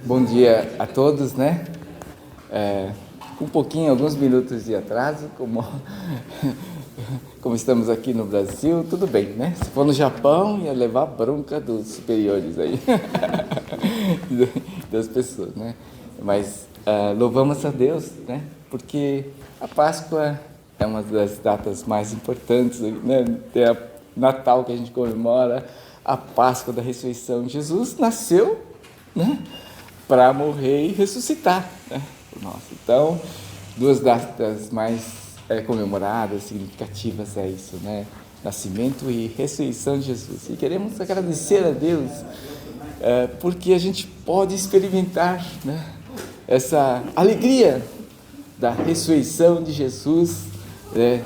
Bom dia a todos, né? Alguns minutos de atraso, como estamos aqui no Brasil, tudo bem, né? Se for no Japão, ia levar bronca dos superiores aí, das pessoas, né? Mas louvamos a Deus, né? Porque a Páscoa é uma das datas mais importantes, né? Tem a Natal que a gente comemora, a Páscoa da ressurreição. Jesus nasceu, né, para morrer e ressuscitar, né, por nós. Então, duas datas mais comemoradas, significativas é isso, né? Nascimento e ressurreição de Jesus. E queremos agradecer a Deus porque a gente pode experimentar, né, essa alegria da ressurreição de Jesus, né,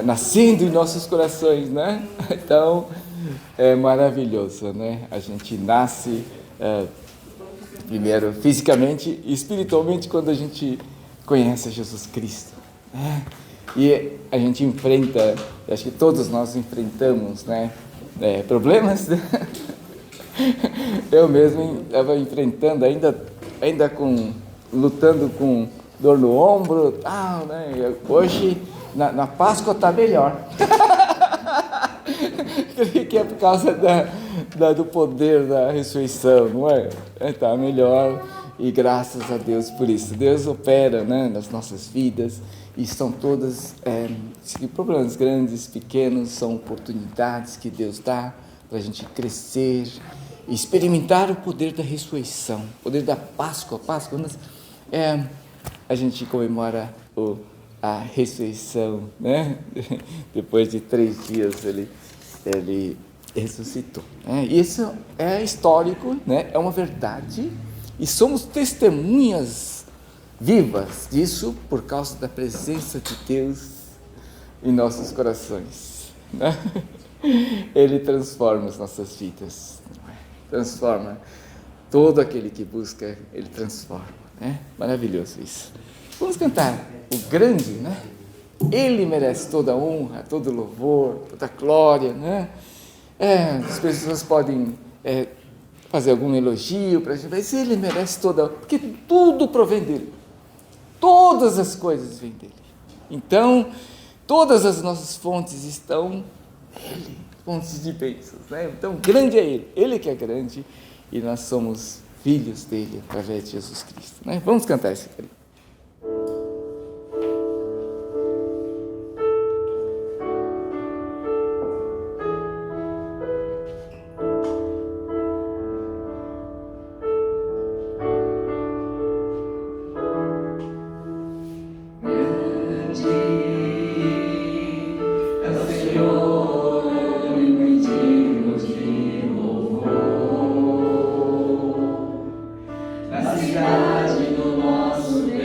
nascendo em nossos corações, né? Então, é maravilhoso, né? A gente nasce primeiro fisicamente e espiritualmente quando a gente conhece Jesus Cristo, né? E a gente enfrenta, acho que todos nós enfrentamos, né, problemas, né? Eu mesmo estava enfrentando, ainda lutando com dor no ombro, tal, né? Hoje, na Páscoa está melhor. Creio que é por causa do poder da ressurreição, não é? Está melhor e graças a Deus por isso. Deus opera, né, nas nossas vidas e são todas problemas grandes, pequenos, são oportunidades que Deus dá para a gente crescer e experimentar o poder da ressurreição, o poder da Páscoa. A gente comemora a ressurreição, né? Depois de 3 dias ele ressuscitou. Isso é histórico, né? É uma verdade e somos testemunhas vivas disso por causa da presença de Deus em nossos corações, né? Ele transforma as nossas vidas, transforma todo aquele que busca, ele transforma, né? Maravilhoso isso. Vamos cantar o grande, né? Ele merece toda a honra, todo o louvor, toda a glória, né? As pessoas podem fazer algum elogio para a gente, mas ele merece toda a honra, porque tudo provém dele. Todas as coisas vêm dele. Então, todas as nossas fontes estão nele, fontes de bênçãos, né? Então, grande é ele que é grande, e nós somos filhos dele através de Jesus Cristo, né? Vamos cantar esse aqui. Cidade do nosso Deus.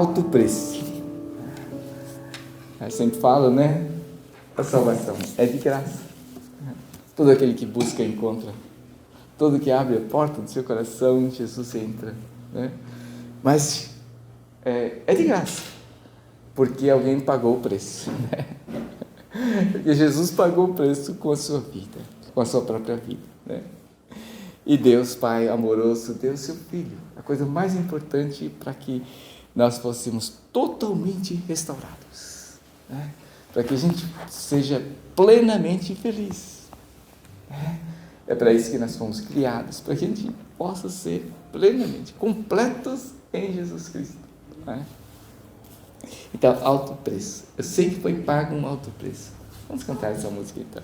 alto preço. Eu sempre falo, né? A salvação é de graça. Todo aquele que busca, encontra. Todo que abre a porta do seu coração, Jesus entra, né? Mas é de graça, porque alguém pagou o preço, né? Porque Jesus pagou o preço com a sua vida, com a sua própria vida, né? E Deus, Pai amoroso, deu seu Filho, a coisa mais importante para que nós fôssemos totalmente restaurados, né? Para que a gente seja plenamente feliz, né? É para isso que nós fomos criados, para que a gente possa ser plenamente completos em Jesus Cristo, né? Então, alto preço. Eu sei que foi pago um alto preço. Vamos cantar essa música então.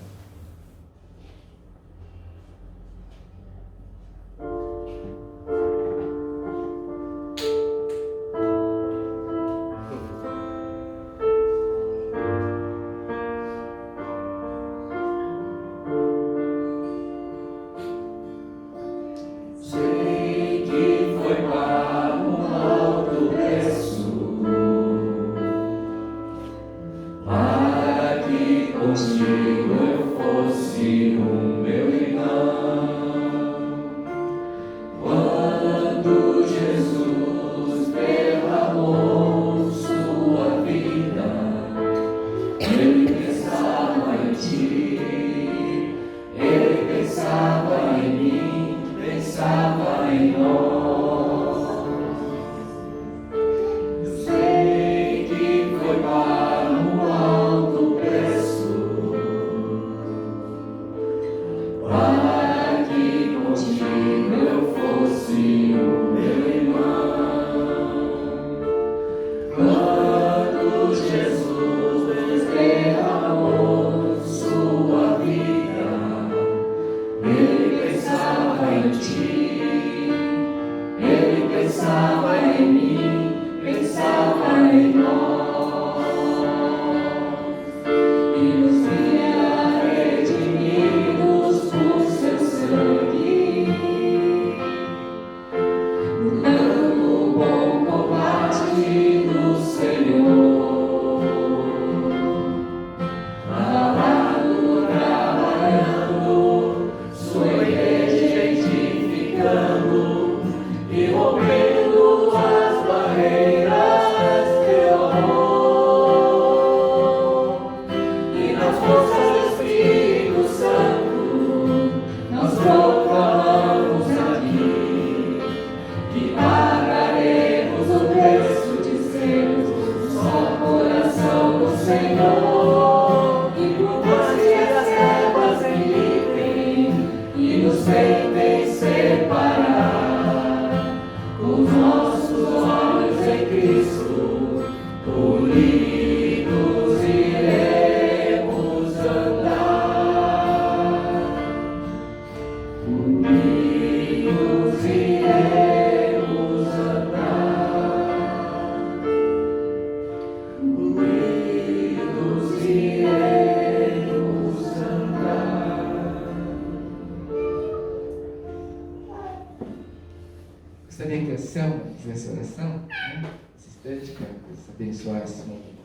Gostaria que a Selma fizesse oração, né? Assistente, para abençoar esse momento.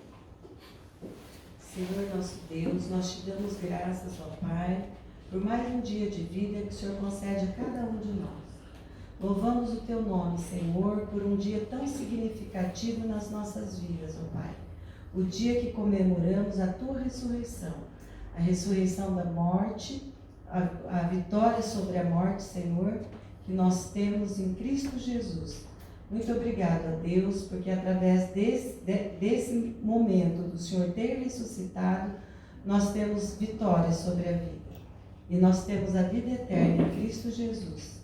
Senhor nosso Deus, nós te damos graças, ó Pai, por mais um dia de vida que o Senhor concede a cada um de nós. Louvamos o teu nome, Senhor, por um dia tão significativo nas nossas vidas, ó Pai. O dia que comemoramos a tua ressurreição, a ressurreição da morte, a vitória sobre a morte, Senhor, que nós temos em Cristo Jesus. Muito obrigado a Deus, porque através desse momento do Senhor ter ressuscitado, nós temos vitória sobre a vida. E nós temos a vida eterna em Cristo Jesus.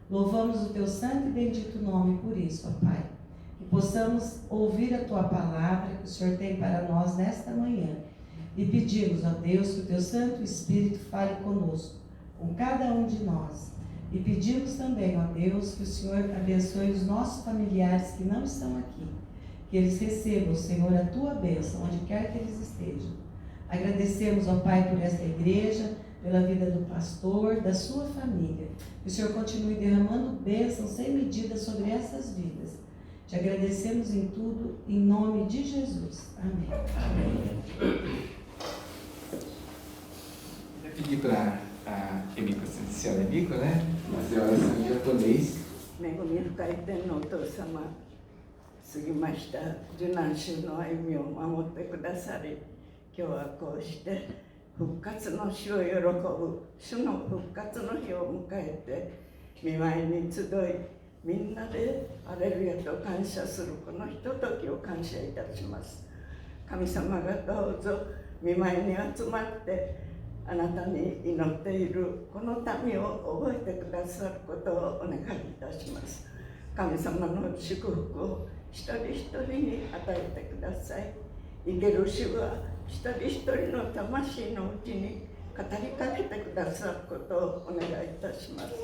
Louvamos o teu santo e bendito nome por isso, ó Pai. Que possamos ouvir a tua palavra que o Senhor tem para nós nesta manhã. E pedimos, ó Deus, que o teu Santo Espírito fale conosco, com cada um de nós. E pedimos também, ó Deus, que o Senhor abençoe os nossos familiares que não estão aqui. Que eles recebam, Senhor, a tua bênção, onde quer que eles estejam. Agradecemos, ó Pai, por esta igreja, pela vida do pastor, da sua família. Que o Senhor continue derramando bênçãos sem medida sobre essas vidas. Te agradecemos em tudo, em nome de Jesus. Amém. Amém. Eu pedi para a Emiko, a senhora Emiko, né? Fazer oração em japonês. 恵み深い天皇お父様、過ぎました受難週の歩みを守ってくださり、今日はこうして復活の日を喜ぶ主の復活の日を迎えて御前に集い、みんなでアレルヤと感謝するこのひとときを感謝いたします。神様がどうぞ御前に集まってあなたに祈っているこの民を覚えてくださることをお願いいたします。神様の祝福を一人一人に与えてください。生ける主は一人一人の魂のうちに語りかけてくださることをお願いいたします。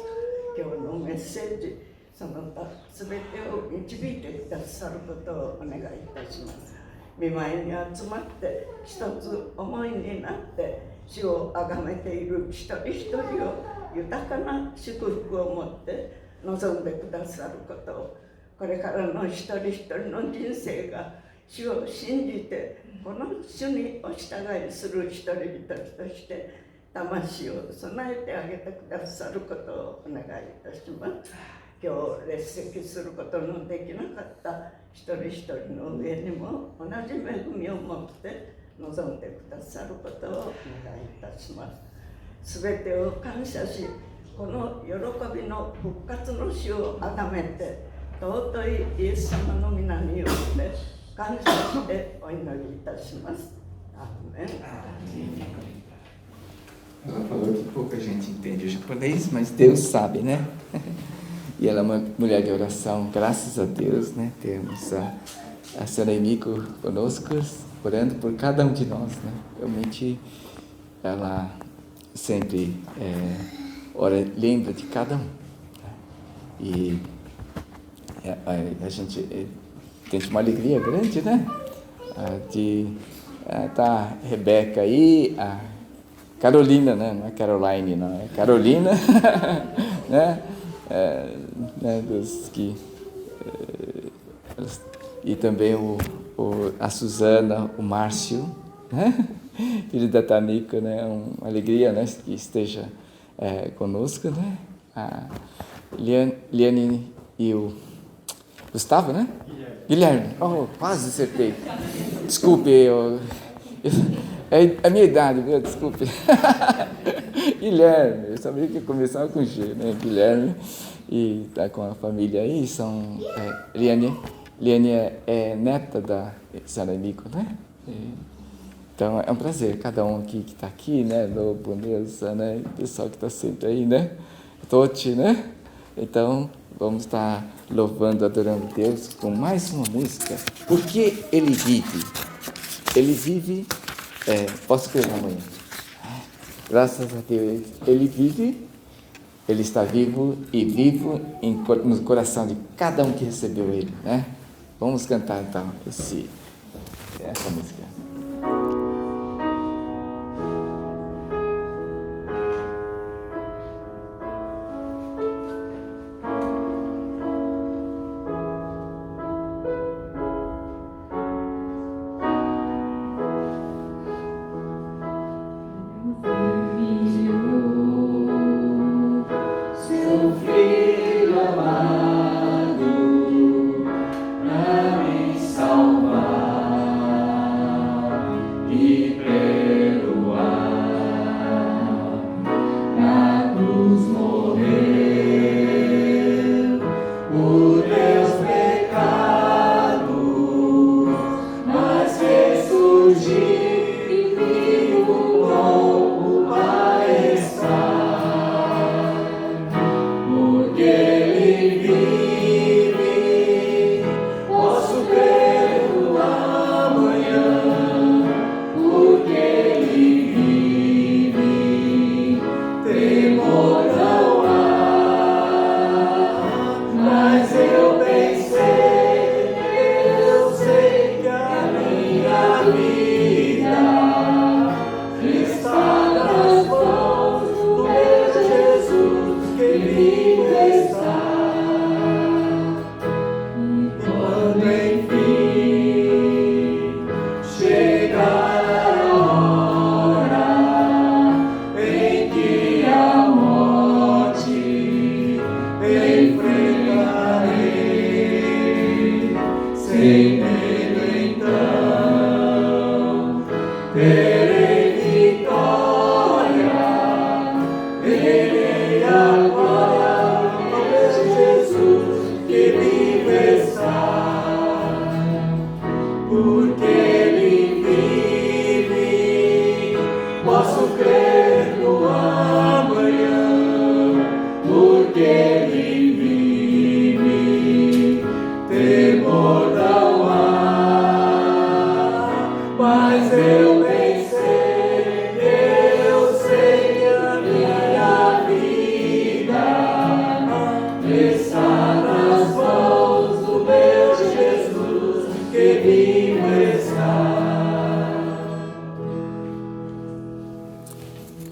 今日のメッセージ、その他すべてを導いてくださることをお願いいたします。御前に集まって一つ思いになって主をあがめている一人一人を豊かな祝福を持って望んでくださることを、これからの一人一人の人生が主を信じてこの主にお従いする一人一人として魂を備えてあげてくださることをお願いいたします。今日列席することのできなかった一人一人の上にも同じ恵みを持って望んでくださることをお願いいたします。すべてを感謝し、この喜びの復活の日をあがめて、尊いイエス様の皆によって感謝してお祈りいたします。アーメン。Ela falou que pouca gente entende o japonês, mas Deus sabe, né? E ela é uma mulher de oração, graças a Deus, né? Temos a senhora Emiko conosco, orando por cada um de nós, né? Realmente, ela sempre ora, lembra de cada um. Né? E a gente tem uma alegria grande, né? De tá a Rebeca aí, a Carolina, né? Não é Caroline, não, é Carolina, né? Né? Dos que, e também a Suzana, o Márcio, né? Filho da Tamiko, né? Uma alegria, né? Que esteja conosco, né? A Liane e o Gustavo, né? Guilherme. Oh, quase acertei. Desculpe, é a minha idade, viu? Desculpe. Guilherme, eu sabia que começava com G, né? Guilherme, e está com a família aí, são Liane é neta da senhora Emiko, né? Então é um prazer, cada um aqui que está aqui, né? Lobo, Neuza, né? O pessoal que está sempre aí, né? Toti, né? Então vamos estar louvando, adorando Deus com mais uma música, porque Ele vive. Ele vive, posso escrever amanhã. Graças a Deus, Ele vive, Ele está vivo e vivo no coração de cada um que recebeu Ele, né? Vamos cantar então essa música. Salvar.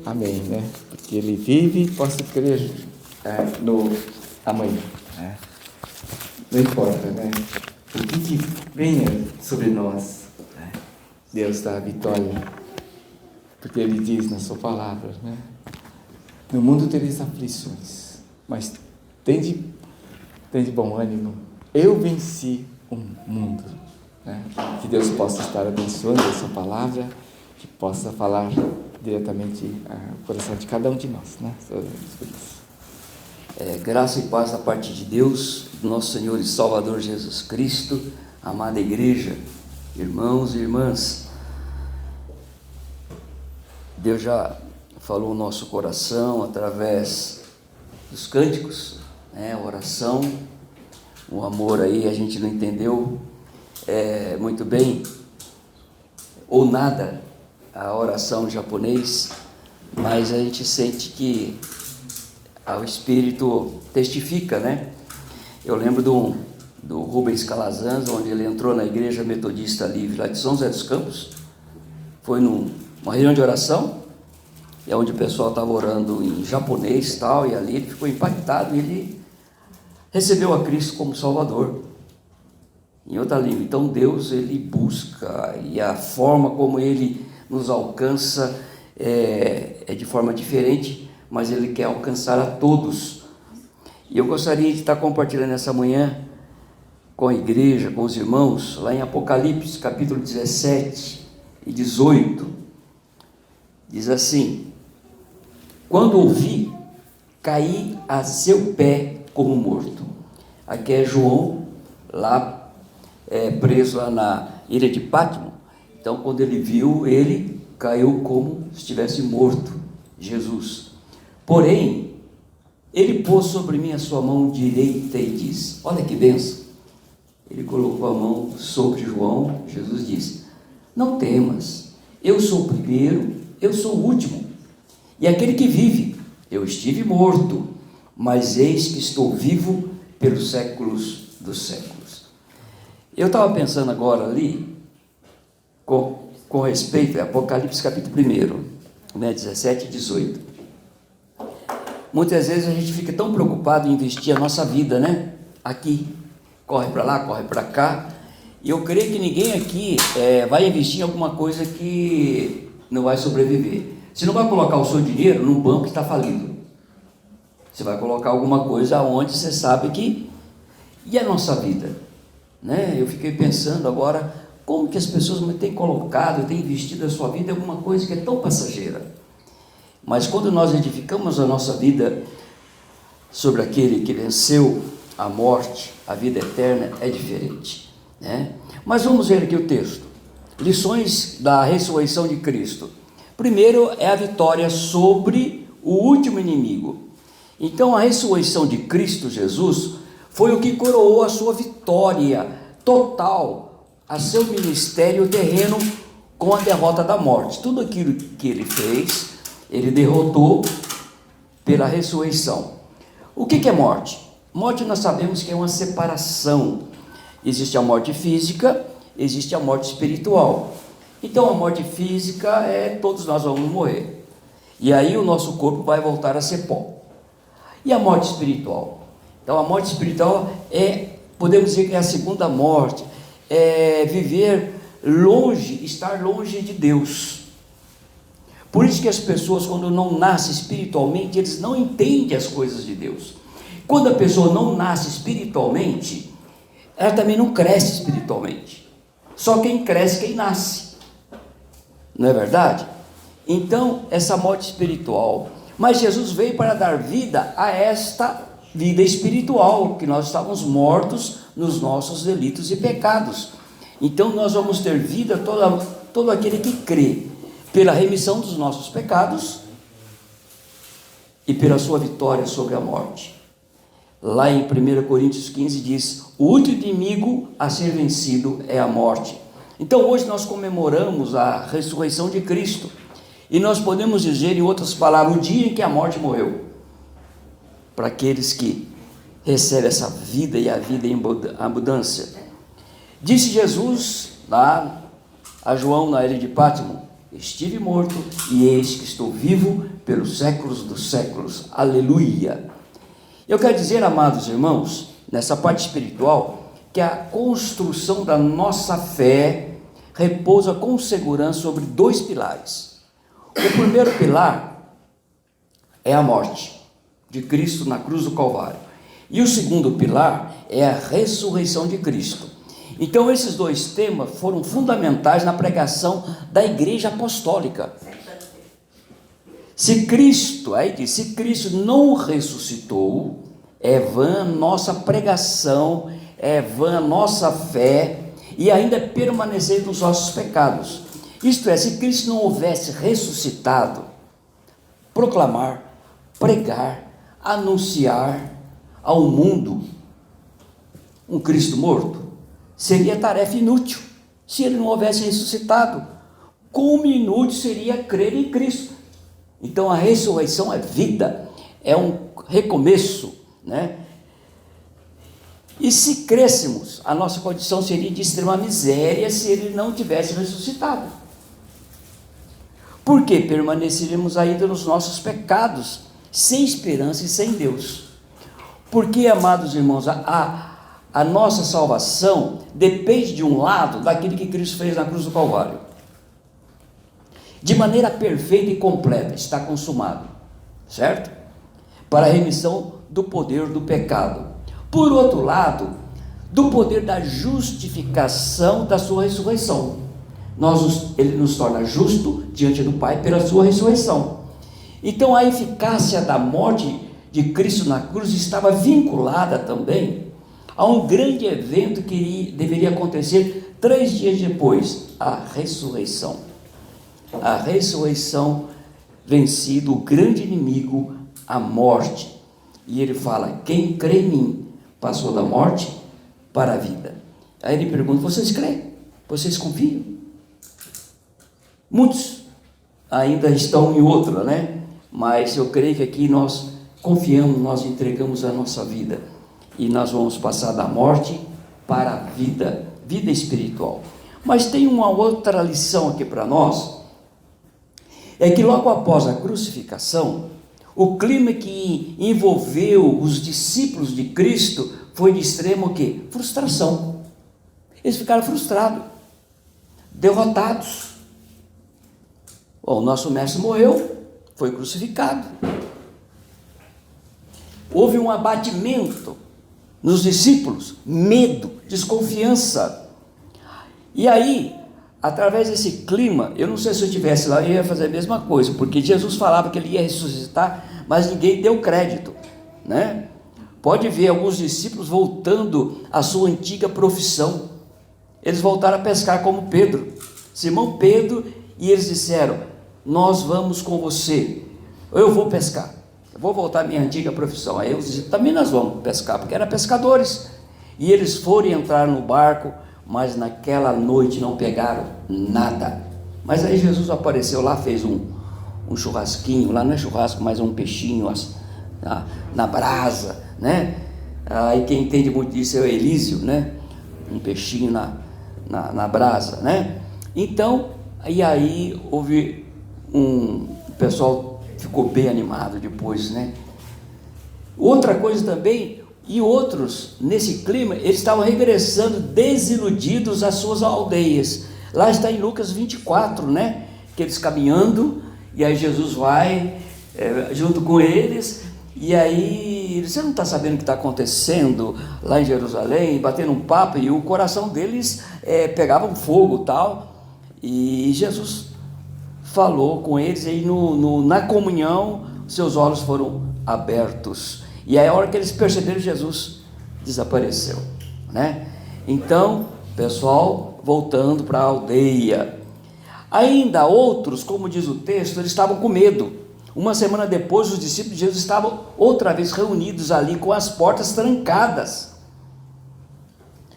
amém, né? Porque ele vive, posso crer no amanhã, né? Não importa, né? O que venha sobre nós, né? Deus dá a vitória, porque Ele diz na sua palavra, né? No mundo tereis aflições, mas tem de bom ânimo. Eu venci o mundo, né? Que Deus possa estar abençoando essa palavra, que possa falar diretamente ao coração de cada um de nós, né? Graça e paz da parte de Deus, do nosso Senhor e Salvador Jesus Cristo, amada igreja, irmãos e irmãs. Deus já falou o nosso coração através dos cânticos, né? A oração, o amor aí a gente não entendeu muito bem, ou nada, a oração em japonês, mas a gente sente que o Espírito testifica, né? Eu lembro do Rubens Calazans, onde ele entrou na Igreja Metodista Livre, lá de São José dos Campos. Foi numa reunião de oração, e onde o pessoal estava orando em japonês e tal, e ali ele ficou impactado, e ele recebeu a Cristo como Salvador, em outra língua. Então Deus, Ele busca, e a forma como Ele nos alcança é de forma diferente, mas Ele quer alcançar a todos. E eu gostaria de estar compartilhando essa manhã com a igreja, com os irmãos, lá em Apocalipse, capítulo 17 e 18, diz assim: quando ouvi, caí a seu pé como morto. Aqui é João, lá preso lá na ilha de Patmos. Então, quando ele viu, ele caiu como se estivesse morto, Jesus. Porém, ele pôs sobre mim a sua mão direita e disse, olha que bênção, ele colocou a mão sobre João. Jesus disse, não temas, eu sou o primeiro, eu sou o último, e aquele que vive. Eu estive morto, mas eis que estou vivo pelos séculos dos séculos. Eu estava pensando agora ali, com respeito a Apocalipse capítulo 1, né, 17 e 18. Muitas vezes a gente fica tão preocupado em investir a nossa vida, né? Aqui, corre para lá, corre para cá. E eu creio que ninguém aqui vai investir em alguma coisa que não vai sobreviver. Você não vai colocar o seu dinheiro num banco que está falido. Você vai colocar alguma coisa onde você sabe que... E a nossa vida? Né? Eu fiquei pensando agora, como que as pessoas têm colocado, têm investido a sua vida em alguma coisa que é tão passageira. Mas quando nós edificamos a nossa vida sobre aquele que venceu a morte, a vida eterna, é diferente, né? Mas vamos ver aqui o texto. Lições da ressurreição de Cristo. Primeiro é a vitória sobre o último inimigo. Então a ressurreição de Cristo Jesus foi o que coroou a sua vitória total, a seu ministério terreno com a derrota da morte. Tudo aquilo que ele fez, ele derrotou pela ressurreição. O que é morte? Morte nós sabemos que é uma separação. Existe a morte física, existe a morte espiritual. Então a morte física todos nós vamos morrer. E aí o nosso corpo vai voltar a ser pó. E a morte espiritual? Então a morte espiritual podemos dizer que é a segunda morte, é viver longe, estar longe de Deus. Por isso que as pessoas, quando não nascem espiritualmente, eles não entendem as coisas de Deus. Quando a pessoa não nasce espiritualmente, ela também não cresce espiritualmente. Só quem cresce, quem nasce. Não é verdade? Então, essa morte espiritual. Mas Jesus veio para dar vida a esta vida espiritual, que nós estávamos mortos nos nossos delitos e pecados. Então, nós vamos ter vida todo aquele que crê, pela remissão dos nossos pecados e pela sua vitória sobre a morte. Lá em 1 Coríntios 15 diz, o último inimigo a ser vencido é a morte. Então hoje nós comemoramos a ressurreição de Cristo, e nós podemos dizer, em outras palavras, o dia em que a morte morreu, para aqueles que recebem essa vida e a vida em abundância. Disse Jesus lá a João na ilha de Patmos, estive morto e eis que estou vivo pelos séculos dos séculos. Aleluia! Eu quero dizer, amados irmãos, nessa parte espiritual, que a construção da nossa fé repousa com segurança sobre 2 pilares. O primeiro pilar é a morte de Cristo na cruz do Calvário. E o segundo pilar é a ressurreição de Cristo. Então esses 2 temas foram fundamentais na pregação da igreja apostólica. Se Cristo, aí diz, se Cristo não ressuscitou, é vã a nossa pregação, é vã a nossa fé, e ainda permanecer nos nossos pecados. Isto é, se Cristo não houvesse ressuscitado, proclamar, pregar, anunciar ao mundo um Cristo morto seria tarefa inútil. Se ele não houvesse ressuscitado, como inútil seria crer em Cristo. Então a ressurreição é vida, é um recomeço, né? E se crêssemos, a nossa condição seria de extrema miséria se ele não tivesse ressuscitado. Porque permaneceríamos ainda nos nossos pecados, sem esperança e sem Deus. Porque, amados irmãos, a nossa salvação depende de um lado daquilo que Cristo fez na cruz do Calvário. De maneira perfeita e completa, está consumado, certo? Para a remissão do poder do pecado. Por outro lado, do poder da justificação da sua ressurreição. Ele nos torna justo diante do Pai pela sua ressurreição. Então a eficácia da morte de Cristo na cruz estava vinculada também a um grande evento que deveria acontecer 3 dias depois, a ressurreição. A ressurreição vencido o grande inimigo, a morte. E ele fala, quem crê em mim passou da morte para a vida. Aí ele pergunta, vocês creem? Vocês confiam? Muitos ainda estão em outra, né? Mas eu creio que aqui nós confiamos, nós entregamos a nossa vida e nós vamos passar da morte para a vida, vida espiritual. Mas tem uma outra lição aqui para nós, é que logo após a crucificação, o clima que envolveu os discípulos de Cristo foi de extremo o quê? Frustração. Eles ficaram frustrados, derrotados. Bom, o nosso mestre morreu, foi crucificado. Houve um abatimento nos discípulos, medo, desconfiança. E aí, através desse clima, eu não sei se eu estivesse lá, eu ia fazer a mesma coisa, porque Jesus falava que ele ia ressuscitar, mas ninguém deu crédito, né? Pode ver alguns discípulos voltando à sua antiga profissão. Eles voltaram a pescar como Pedro, Simão Pedro, e eles disseram, nós vamos com você, eu vou pescar, eu vou voltar à minha antiga profissão. Aí eu disse, também nós vamos pescar, porque eram pescadores, e eles foram entrar no barco, mas naquela noite não pegaram nada. Mas aí Jesus apareceu lá, fez um churrasquinho, lá não é churrasco, mas um peixinho na brasa, né? Aí quem entende muito disso é o Elísio, né? Um peixinho na brasa, né? Então, e aí houve o pessoal ficou bem animado depois, né? Outra coisa também, e outros, nesse clima, eles estavam regressando desiludidos às suas aldeias. Lá está em Lucas 24, né? Que eles caminhando, e aí Jesus vai junto com eles, e aí, você não está sabendo o que está acontecendo lá em Jerusalém, batendo um papo, e o coração deles pegava um fogo e tal, e Jesus falou com eles, e na comunhão, seus olhos foram abertos, e aí a hora que eles perceberam, Jesus desapareceu, né? Então, pessoal, voltando para a aldeia, ainda outros, como diz o texto, eles estavam com medo. Uma semana depois, os discípulos de Jesus estavam outra vez reunidos ali, com as portas trancadas.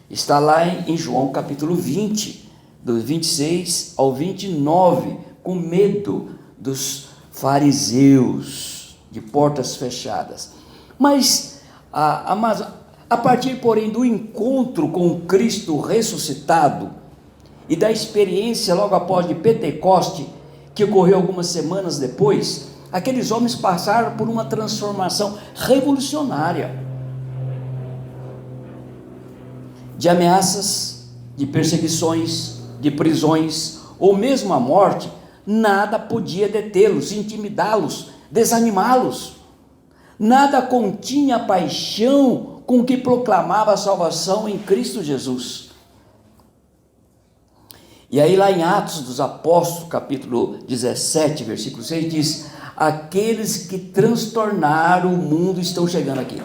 Está lá em João capítulo 20, do 26 ao 29, com medo dos fariseus, de portas fechadas. Mas, a partir, porém, do encontro com Cristo ressuscitado e da experiência logo após de Pentecoste, que ocorreu algumas semanas depois, aqueles homens passaram por uma transformação revolucionária. De ameaças, de perseguições, de prisões, ou mesmo a morte, nada podia detê-los, intimidá-los, desanimá-los. Nada continha a paixão com que proclamava a salvação em Cristo Jesus. E aí lá em Atos dos Apóstolos, capítulo 17, versículo 6, diz: aqueles que transtornaram o mundo estão chegando aqui.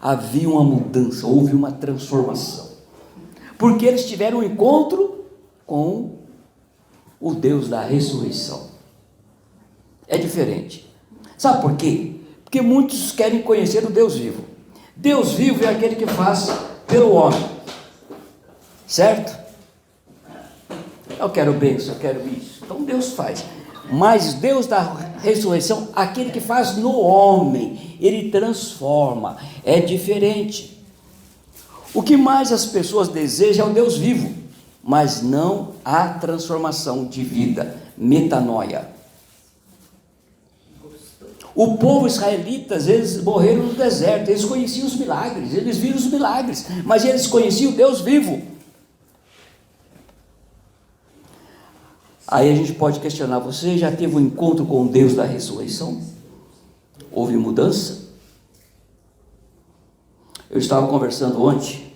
Havia uma mudança, houve uma transformação, porque eles tiveram um encontro com o Deus da ressurreição. É diferente. Sabe por quê? Porque muitos querem conhecer o Deus vivo. Deus vivo é aquele que faz pelo homem, certo? Eu quero bênção, eu quero isso. Então Deus faz. Mas Deus da ressurreição, aquele que faz no homem, ele transforma, é diferente. O que mais as pessoas desejam é o Deus vivo, mas não a transformação de vida, metanoia. O povo israelita, eles morreram no deserto, eles conheciam os milagres, eles viram os milagres, mas eles conheciam o Deus vivo. Aí a gente pode questionar: você já teve um encontro com o Deus da ressurreição? Houve mudança? Eu estava conversando ontem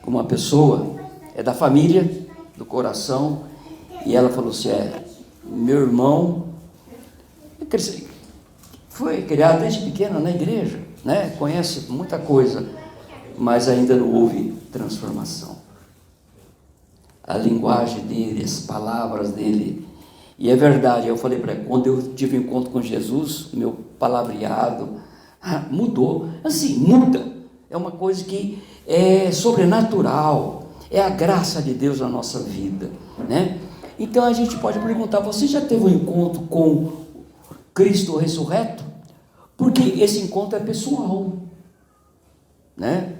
com uma pessoa, é da família, do coração, e ela falou assim: meu irmão foi criado desde pequeno na igreja, né? Conhece muita coisa, mas ainda não houve transformação. A linguagem dele, as palavras dele, e é verdade. Eu falei para ele, quando eu tive um encontro com Jesus, meu palavreado mudou, assim, muda, é uma coisa que é sobrenatural, é a graça de Deus na nossa vida, né? Então a gente pode perguntar: você já teve um encontro com Cristo ressurreto? Porque esse encontro é pessoal, né?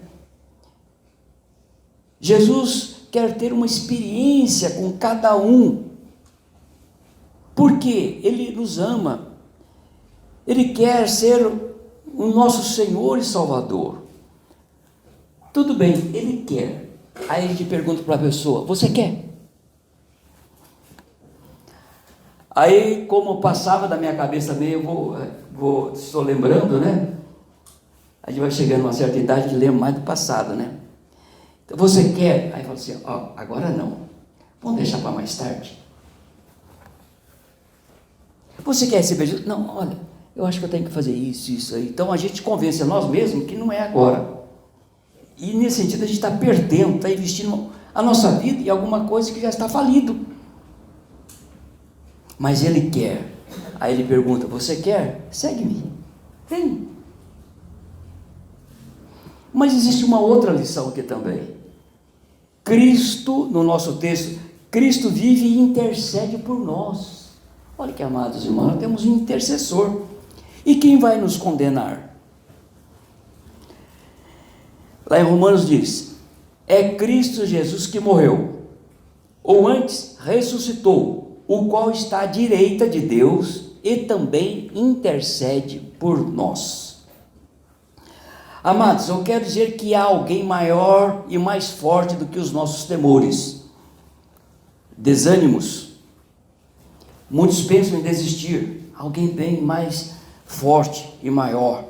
Jesus quer ter uma experiência com cada um, porque Ele nos ama, Ele quer ser o nosso Senhor e Salvador. Tudo bem, Ele quer. Aí a gente pergunta para a pessoa: você quer? Aí, como passava da minha cabeça também, eu estou lembrando, né? A gente vai chegando a uma certa idade que lembra mais do passado, né? Então, você quer? Aí fala assim: agora não, vamos deixar para mais tarde. Você quer receber Jesus? Não, olha, eu acho que eu tenho que fazer isso aí. Então a gente convence a nós mesmos que não é agora. E nesse sentido a gente está perdendo, está investindo a nossa vida em alguma coisa que já está falido. Mas Ele quer. Aí Ele pergunta: você quer? Segue-me, vem. Mas existe uma outra lição aqui também. Cristo, no nosso texto, Cristo vive e intercede por nós. Olha que, amados irmãos, nós temos um intercessor. E quem vai nos condenar? Lá em Romanos diz: é Cristo Jesus que morreu, ou antes ressuscitou, o qual está à direita de Deus e também intercede por nós. Amados, eu quero dizer que há alguém maior e mais forte do que os nossos temores, desânimos. Muitos pensam em desistir. Alguém bem mais forte e maior.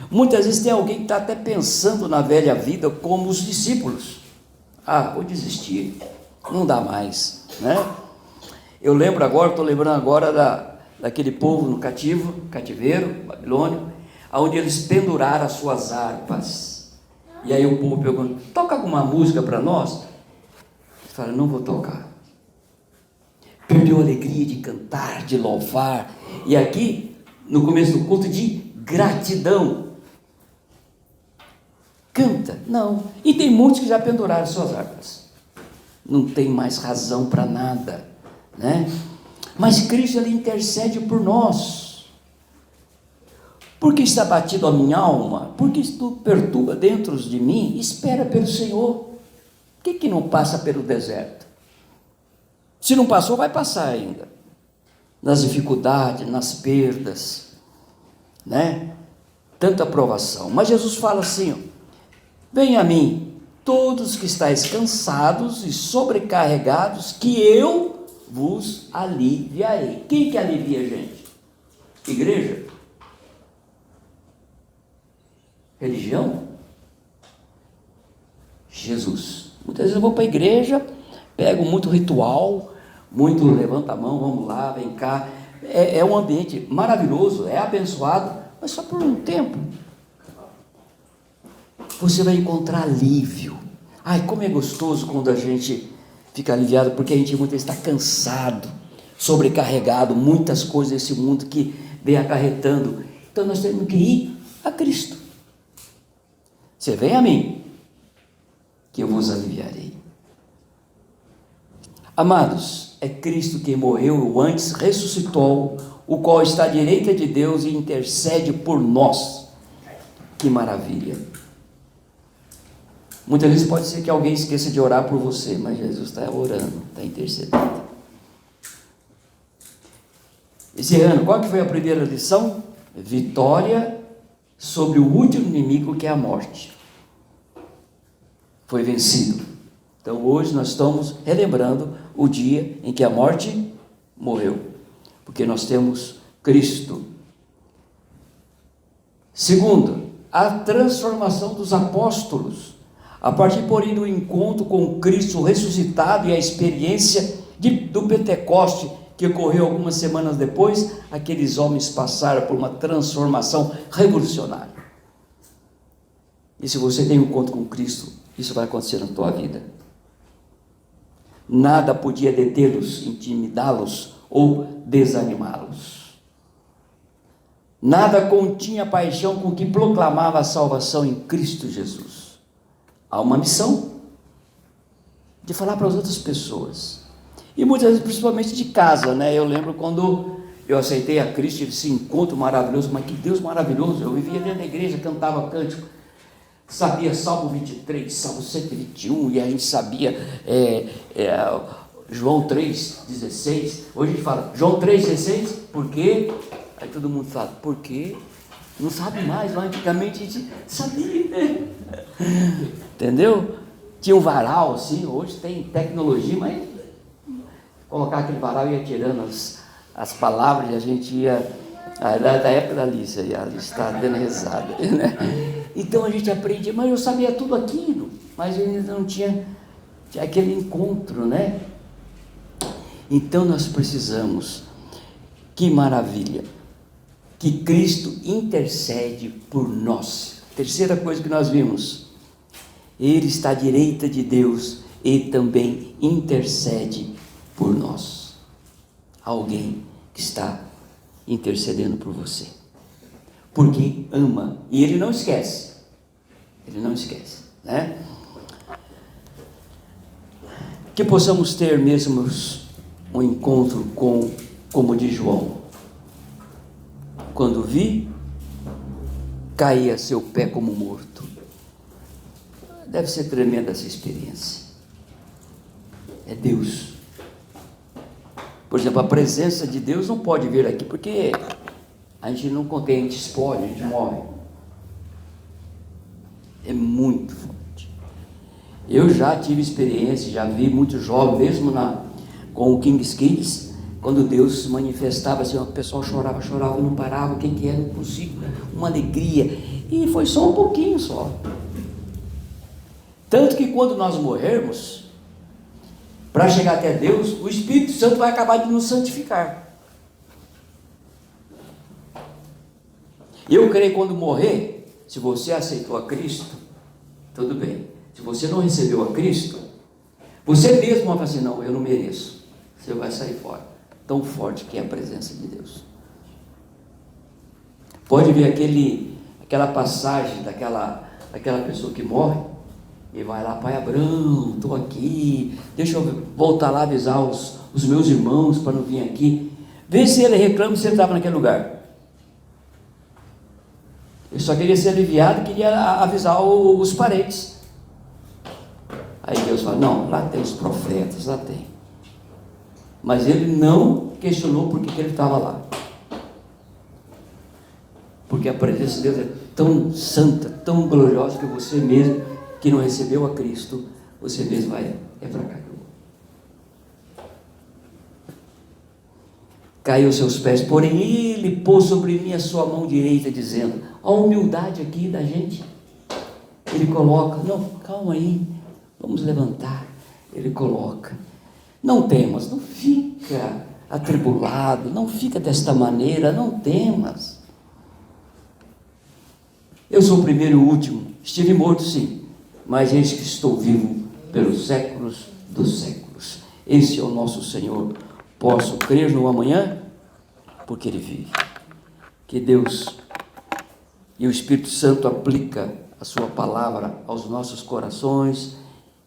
Muitas vezes tem alguém que está até pensando na velha vida, como os discípulos: vou desistir, não dá mais, né? Eu estou lembrando agora daquele povo no cativeiro babilônio, onde eles penduraram as suas harpas. E aí o povo pergunta: toca alguma música para nós? Eles falam: não vou tocar. Perdeu a alegria de cantar, de louvar. E aqui, no começo do culto, de gratidão. Canta, não. E tem muitos que já penduraram as suas harpas. Não tem mais razão para nada, né? Mas Cristo, Ele intercede por nós. Porque está batido a minha alma? Porque isto perturba dentro de mim? Espera pelo Senhor. Por que não passa pelo deserto? Se não passou, vai passar ainda. Nas dificuldades, nas perdas, né? Tanta provação. Mas Jesus fala assim, ó, venha a mim, todos que estáis cansados e sobrecarregados, que eu vos aliviarei. Quem que alivia a gente? Igreja? Religião? Jesus. Muitas vezes eu vou para a igreja, pego muito ritual, muito levanta a mão, vamos lá, vem cá. É um ambiente maravilhoso, é abençoado, mas só por um tempo. Você vai encontrar alívio. Ai, como é gostoso quando a gente fica aliviado, porque a gente muitas vezes está cansado, sobrecarregado, muitas coisas desse mundo que vem acarretando. Então nós temos que ir a Cristo. Você vem a mim, que eu vos aliviarei. Amados, é Cristo quem morreu, antes ressuscitou, o qual está à direita de Deus e intercede por nós. Que maravilha! Muitas vezes pode ser que alguém esqueça de orar por você, mas Jesus está orando, está intercedendo. Esse ano, qual que foi a primeira lição? Vitória sobre o último inimigo, que é a morte. Foi vencido. Então hoje nós estamos relembrando o dia em que a morte morreu, porque nós temos Cristo. Segundo, a transformação dos apóstolos, a partir, porém, do encontro com Cristo ressuscitado e a experiência do Pentecoste, que ocorreu algumas semanas depois, aqueles homens passaram por uma transformação revolucionária. E se você tem um encontro com Cristo, isso vai acontecer na tua vida. Nada podia detê-los, intimidá-los ou desanimá-los. Nada continha a paixão com que proclamava a salvação em Cristo Jesus. Há uma missão de falar para as outras pessoas. E muitas vezes, principalmente de casa, né? Eu lembro quando eu aceitei a Cristo, tive esse encontro maravilhoso, mas que Deus maravilhoso. Eu vivia dentro da igreja, cantava cântico, sabia Salmo 23, Salmo 121, e a gente sabia João 3,16. Hoje a gente fala João 3,16, por quê? Aí todo mundo fala, por quê? Não sabe mais, lá antigamente a gente sabia, né? Entendeu? Tinha um varal assim, hoje tem tecnologia, mas colocar aquele varal e ia tirando as palavras, e a gente ia, da época da Alice, e a Alice está dando risada, né? Então a gente aprendia, mas eu sabia tudo aquilo, mas eu ainda não tinha aquele encontro, né? Então nós precisamos, que maravilha, que Cristo intercede por nós. Terceira coisa que nós vimos, Ele está à direita de Deus e também intercede por nós. Alguém que está intercedendo por você, porque ama, e Ele não esquece, né? Que possamos ter mesmo um encontro como de João, quando vi, caía seu pé como morto. Deve ser tremenda essa experiência. É Deus. Por exemplo, a presença de Deus não pode vir aqui, porque a gente não contém, a gente explode, a gente morre. É muito forte. Eu já tive experiência, já vi muitos jovens, mesmo com o King's Kids, quando Deus se manifestava assim, o pessoal chorava, não parava, o que era, não consigo, uma alegria, e foi só um pouquinho só. Tanto que quando nós morrermos, para chegar até Deus, o Espírito Santo vai acabar de nos santificar. Eu creio que quando morrer, se você aceitou a Cristo, tudo bem. Se você não recebeu a Cristo, você mesmo vai falar assim, não, eu não mereço. Você vai sair fora. Tão forte que é a presença de Deus. Pode ver aquela passagem daquela pessoa que morre, e vai lá, Pai Abrão, estou aqui, deixa eu voltar lá avisar os meus irmãos para não vir aqui. Vê se ele reclama se ele estava naquele lugar. Ele só queria ser aliviado, queria avisar os parentes. Aí Deus fala, não, lá tem os profetas, lá tem. mas ele não questionou por que ele estava lá. Porque a presença de Deus é tão santa, tão gloriosa, que você mesmo, que não recebeu a Cristo, você mesmo vai, é para cá. Caiu aos seus pés, porém ele pôs sobre mim a sua mão direita, dizendo, a humildade aqui da gente, ele coloca, não, calma aí, vamos levantar, ele coloca, não temas, não fica atribulado, não fica desta maneira, não temas, eu sou o primeiro e o último, estive morto sim, mas eis que estou vivo pelos séculos dos séculos, esse é o nosso Senhor. Posso crer no amanhã, porque Ele vive. Que Deus e o Espírito Santo aplica a sua palavra aos nossos corações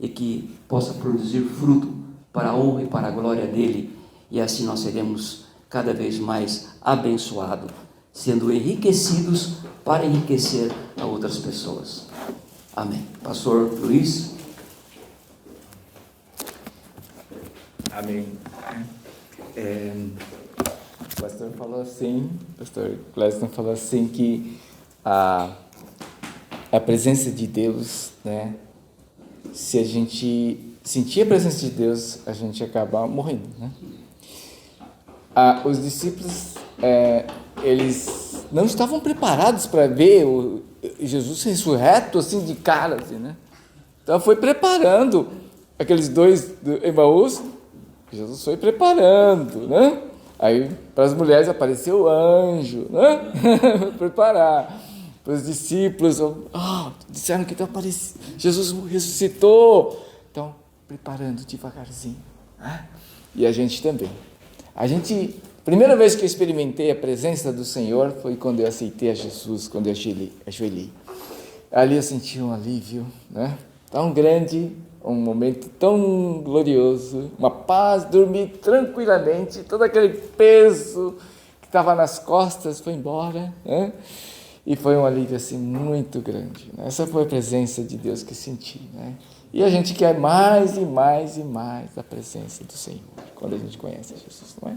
e que possa produzir fruto para a honra e para a glória dEle, e assim nós seremos cada vez mais abençoados, sendo enriquecidos para enriquecer a outras pessoas. Amém. Pastor Luiz. Amém. O pastor falou assim, o pastor Cléston falou assim, que a presença de Deus, né, se a gente sentir a presença de Deus, a gente acaba morrendo, né? Os discípulos, eles não estavam preparados para ver o Jesus ressurreto assim de cara, assim, né? Então foi preparando aqueles dois do Emaús. Jesus foi preparando, né? Aí para as mulheres apareceu o anjo, né? Preparar. Para os discípulos, disseram que Jesus ressuscitou. Então, preparando devagarzinho, né? E a gente também. Primeira vez que eu experimentei a presença do Senhor foi quando eu aceitei a Jesus, quando eu ajoelhei. Ali eu senti um alívio, né? Tão grande, um momento tão glorioso, uma paz, dormi tranquilamente, todo aquele peso que estava nas costas foi embora, né? E foi um alívio assim muito grande, né? Essa foi a presença de Deus que senti, né? E a gente quer mais e mais e mais a presença do Senhor, quando a gente conhece Jesus, não é?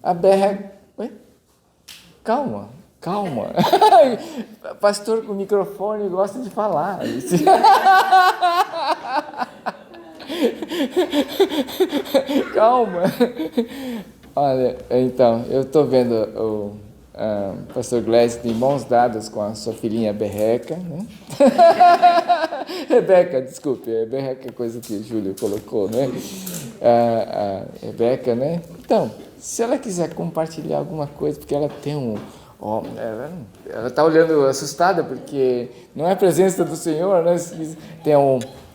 A Berra... Oi? Calma. Pastor com microfone gosta de falar. Calma. Olha, então, eu estou vendo o pastor Gleice de mãos dadas com a sua filhinha Berreca, né? Rebeca, desculpe, Berreca é coisa que o Júlio colocou, né? Rebeca, né? Então, se ela quiser compartilhar alguma coisa, porque ela tem ela está olhando assustada, porque não é a presença do Senhor, né? Tem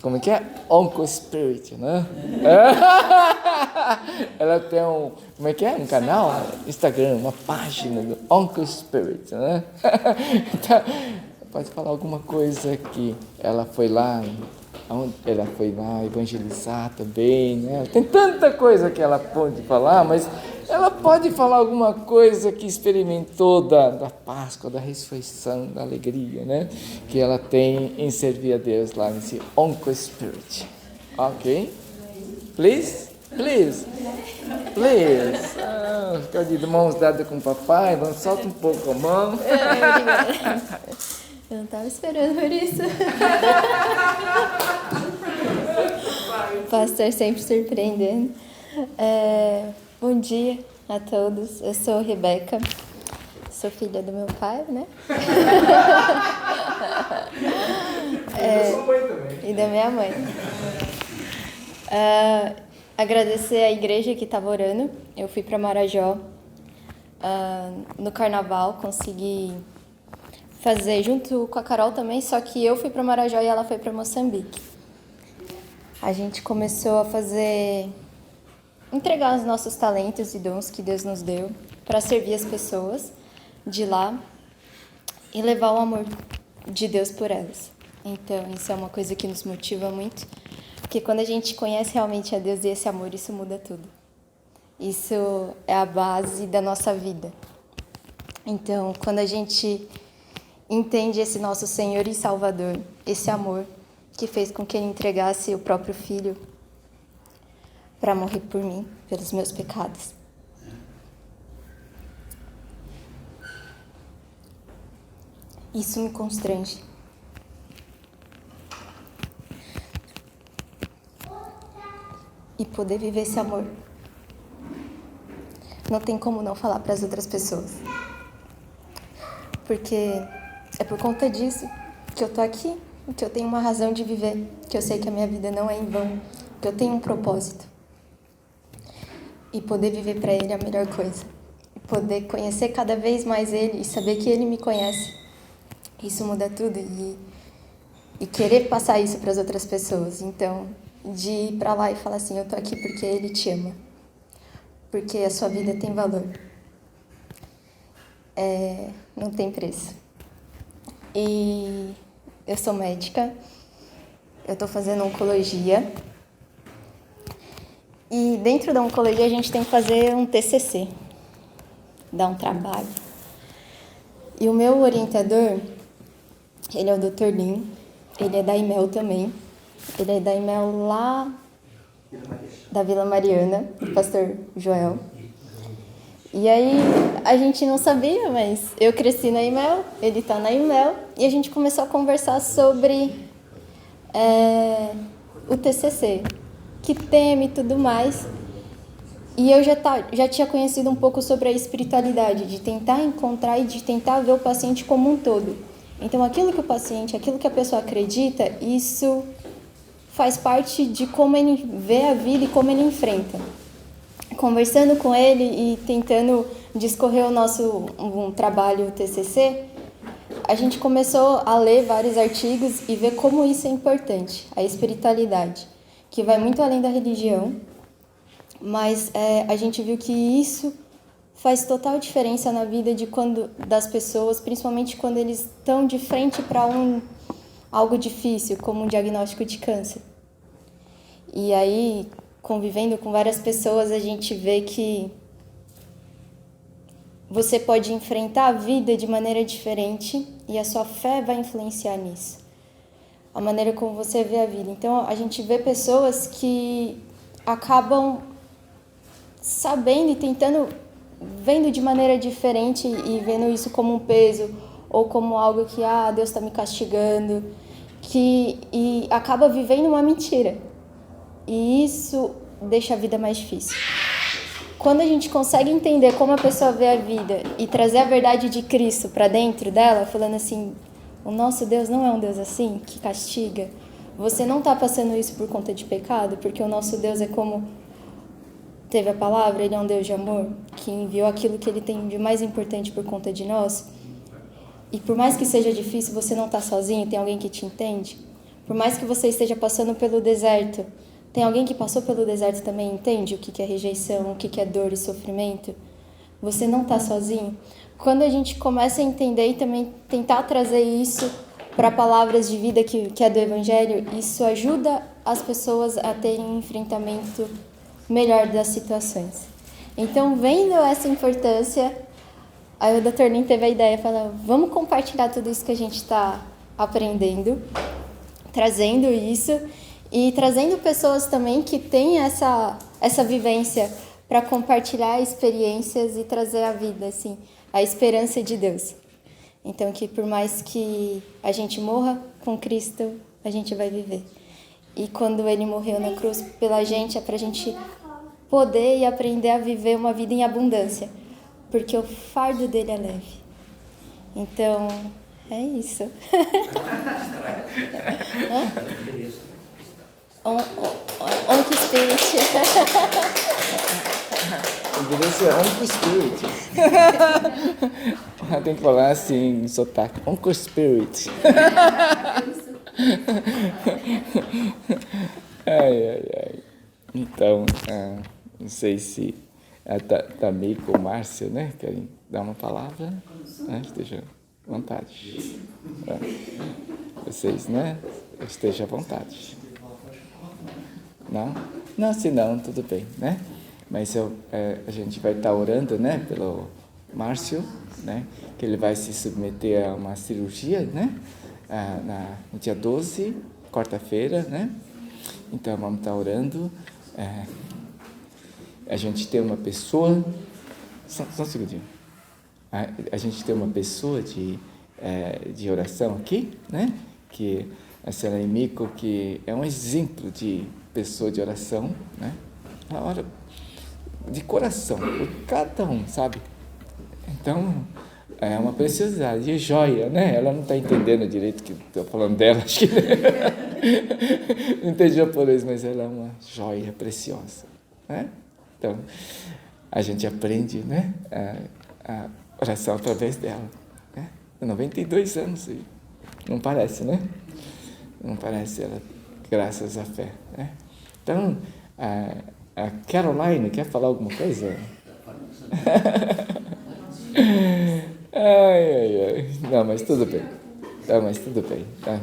como é que é? Onco Spirit, né? Ela tem como é que é? Um canal, Instagram, uma página do Onco Spirit, né? Então, pode falar alguma coisa que ela foi lá evangelizar também, né? Tem tanta coisa que ela pode falar, mas ela pode falar alguma coisa que experimentou da Páscoa, da ressurreição, da alegria, né? Que ela tem em servir a Deus lá nesse Onco Spirit. Ok? Please? Fica de mãos dadas com o papai, solta um pouco a mão. Eu não estava esperando por isso. O pastor sempre surpreendendo. Bom dia a todos. Eu sou Rebeca, sou filha do meu pai, né? Eu sou mãe também. E da minha mãe. Agradecer a igreja que estava orando. Eu fui para Marajó no carnaval, consegui fazer junto com a Carol também, só que eu fui para Marajó e ela foi para Moçambique. A gente começou a entregar os nossos talentos e dons que Deus nos deu para servir as pessoas de lá e levar o amor de Deus por elas. Então, isso é uma coisa que nos motiva muito, porque quando a gente conhece realmente a Deus e esse amor, isso muda tudo. Isso é a base da nossa vida. Então, quando a gente entende esse nosso Senhor e Salvador, esse amor que fez com que Ele entregasse o próprio Filho, para morrer por mim, pelos meus pecados. Isso me constrange. E poder viver esse amor. Não tem como não falar para as outras pessoas. Porque é por conta disso que eu tô aqui, que eu tenho uma razão de viver, que eu sei que a minha vida não é em vão, que eu tenho um propósito. E poder viver para Ele é a melhor coisa. E poder conhecer cada vez mais Ele e saber que Ele me conhece. Isso muda tudo e querer passar isso para as outras pessoas. Então, de ir para lá e falar assim, eu tô aqui porque Ele te ama. Porque a sua vida tem valor. Não tem preço. E eu sou médica, eu estou fazendo oncologia. E dentro da oncologia a gente tem que fazer um TCC, dar um trabalho. E o meu orientador, ele é o Dr. Lin, ele é da IMEL também. Ele é da IMEL lá da Vila Mariana, o pastor Joel. E aí a gente não sabia, mas eu cresci na IMEL, ele está na IMEL, e a gente começou a conversar sobre o TCC, que tema e tudo mais. E eu já tinha conhecido um pouco sobre a espiritualidade, de tentar encontrar e de tentar ver o paciente como um todo. Então aquilo que o paciente, aquilo que a pessoa acredita, isso faz parte de como ele vê a vida e como ele enfrenta. Conversando com ele e tentando discorrer um trabalho TCC, a gente começou a ler vários artigos e ver como isso é importante, a espiritualidade, que vai muito além da religião, mas a gente viu que isso faz total diferença na vida das pessoas, principalmente quando eles estão de frente para algo difícil, como um diagnóstico de câncer. E aí, convivendo com várias pessoas, a gente vê que você pode enfrentar a vida de maneira diferente e a sua fé vai influenciar nisso. A maneira como você vê a vida. Então, a gente vê pessoas que acabam sabendo e vendo de maneira diferente e vendo isso como um peso ou como algo que, Deus está me castigando, e acaba vivendo uma mentira. E isso deixa a vida mais difícil. Quando a gente consegue entender como a pessoa vê a vida e trazer a verdade de Cristo para dentro dela, falando assim, o nosso Deus não é um Deus assim, que castiga. Você não está passando isso por conta de pecado, porque o nosso Deus é como teve a palavra, Ele é um Deus de amor, que enviou aquilo que Ele tem de mais importante por conta de nós. E por mais que seja difícil, você não está sozinho, tem alguém que te entende. Por mais que você esteja passando pelo deserto, tem alguém que passou pelo deserto também entende o que é rejeição, o que é dor e sofrimento? Você não está sozinho. Quando a gente começa a entender e também tentar trazer isso para palavras de vida que é do Evangelho, isso ajuda as pessoas a terem um enfrentamento melhor das situações. Então, vendo essa importância, aí o Dr. Lin teve a ideia, falou, vamos compartilhar tudo isso que a gente está aprendendo, trazendo isso e trazendo pessoas também que têm essa vivência para compartilhar experiências e trazer a vida, assim, a esperança de Deus. Então, que por mais que a gente morra com Cristo, a gente vai viver. E quando Ele morreu na cruz pela gente, é para a gente poder e aprender a viver uma vida em abundância, porque o fardo dele é leve. Então, é isso. Onk Spirit. Inglês é Onk Spirit. Tem que falar assim, em sotaque. Onk Spirit. Ai. Então, não sei se a Tamiko ou Márcia, né, querem dar uma palavra? Esteja à vontade. Vocês, né? Esteja à vontade. Não? Não, se não, tudo bem, né? Mas a gente vai estar orando, né, pelo Márcio, né, que ele vai se submeter a uma cirurgia, né, no dia 12, quarta-feira, né? Então, vamos estar orando A gente tem uma pessoa, só um segundinho, a gente tem uma pessoa de oração aqui, né? Que a senhora Emiko, que é um exemplo de pessoa de oração, né? Ela ora de coração, por cada um, sabe? Então, é uma preciosidade, é joia, né? Ela não está entendendo direito o que estou falando dela, acho que não entende japonês, mas ela é uma joia preciosa, né? Então, a gente aprende, né? A oração através dela, né? 92 anos, não parece, né? Não parece, ela, graças à fé, né? Então, a Caroline quer falar alguma coisa? Ai. Não, mas tudo bem. Tá,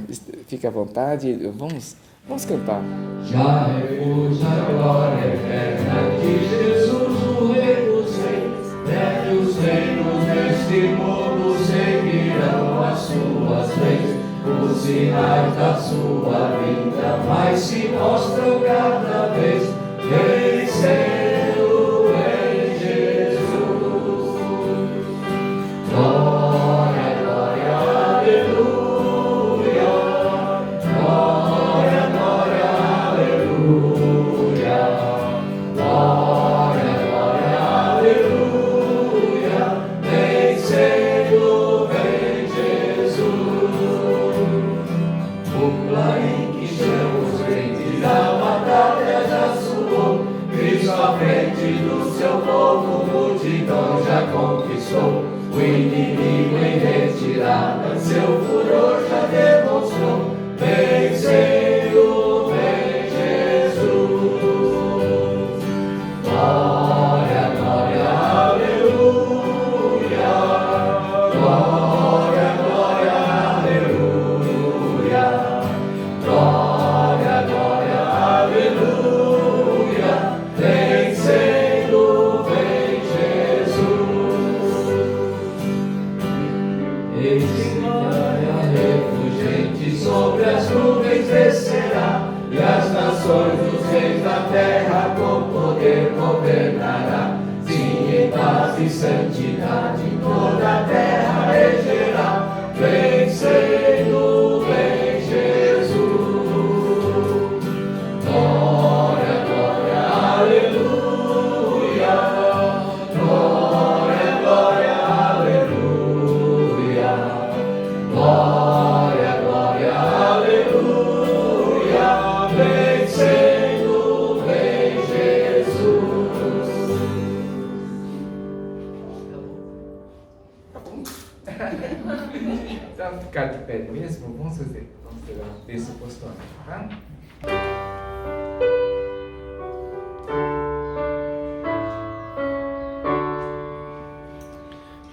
fica à vontade, vamos cantar. Já repousa a glória eterna de Jesus, o Rei dos Reis. Deve os reinos deste mundo seguirão as suas leis. Os sinais da sua vinda mais se mostram cada vez. Vencendo em Jesus. Glória, glória, aleluia. Glória, glória, aleluia. Glória, glória, aleluia. Vencendo em Jesus. O clarim que chama os crentes a batalha já soou. Cristo à frente do seu povo, multidão já conquistou. O inimigo em retirada, seu furor já demonstrou. Venceu, vem Jesus. Glória, glória, aleluia. Glória, glória, aleluia. Glória, glória, aleluia. Vencendo, vem Jesus. Esse glória refulgente sobre as nuvens descerá, e as nações dos reis da terra com poder governará. Sim, em paz e santidade toda a terra regerá. Vencendo, vem Jesus. Glória, glória, aleluia. Glória, glória, aleluia. Glória, glória, aleluia. Vencendo, vem Jesus. Então, ficar de pé mesmo, vamos fazer esse postura, tá?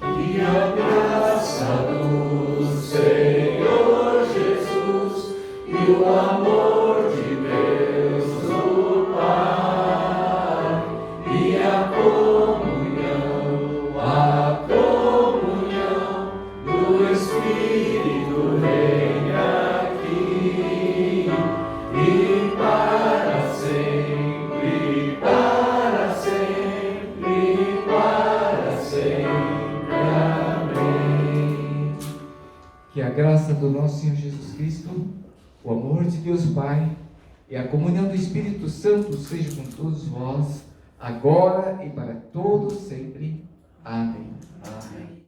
E a graça do Senhor Jesus e o amor de Deus o Pai e a comunhão do Espírito reina aqui e para sempre, para sempre, para sempre. Amém. Que a graça do nosso Senhor Jesus Cristo, o amor de Deus Pai e a comunhão do Espírito Santo seja com todos vós, agora e para todos sempre. Amém. Amém.